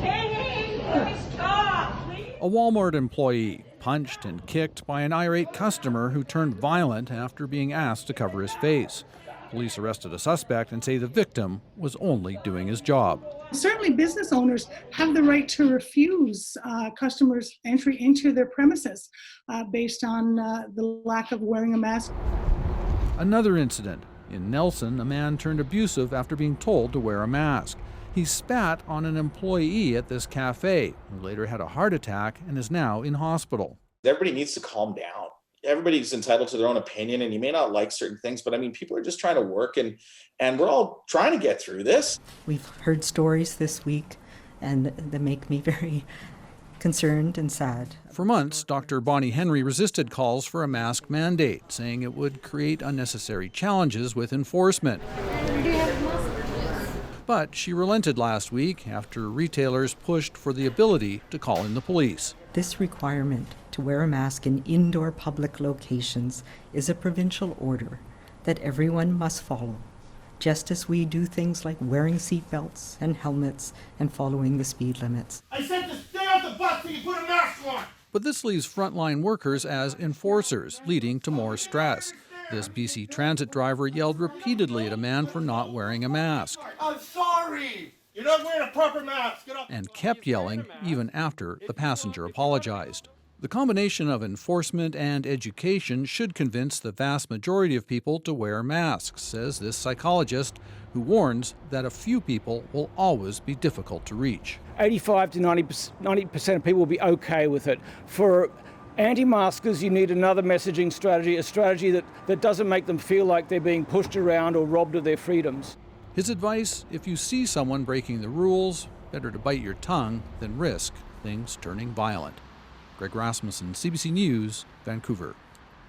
Hey, stop, please. A Walmart employee punched and kicked by an irate customer who turned violent after being asked to cover his face. Police arrested a suspect and say the victim was only doing his job. Certainly business owners have the right to refuse customers entry into their premises based on the lack of wearing a mask. Another incident. In Nelson, a man turned abusive after being told to wear a mask. He spat on an employee at this cafe, who later had a heart attack and is now in hospital. Everybody needs to calm down. Everybody's entitled to their own opinion, and you may not like certain things, but I mean, people are just trying to work, and we're all trying to get through this. We've heard stories this week, and they make me very concerned and sad. For months, Dr. Bonnie Henry resisted calls for a mask mandate, saying it would create unnecessary challenges with enforcement. But she relented last week after retailers pushed for the ability to call in the police. This requirement to wear a mask in indoor public locations is a provincial order that everyone must follow, just as we do things like wearing seatbelts and helmets and following the speed limits. I said to stay off the bus till you put a mask on! But this leaves frontline workers as enforcers, leading to more stress. This BC Transit driver yelled repeatedly at a man for not wearing a mask. I'm sorry! You're not wearing a proper mask! Get up! And kept yelling even after the passenger apologized. The combination of enforcement and education should convince the vast majority of people to wear masks, says this psychologist, who warns that a few people will always be difficult to reach. 85 to 90% of people will be okay with it. For anti-maskers, you need another messaging strategy, a strategy that doesn't make them feel like they're being pushed around or robbed of their freedoms. His advice, if you see someone breaking the rules, better to bite your tongue than risk things turning violent. Greg Rasmussen, CBC News, Vancouver.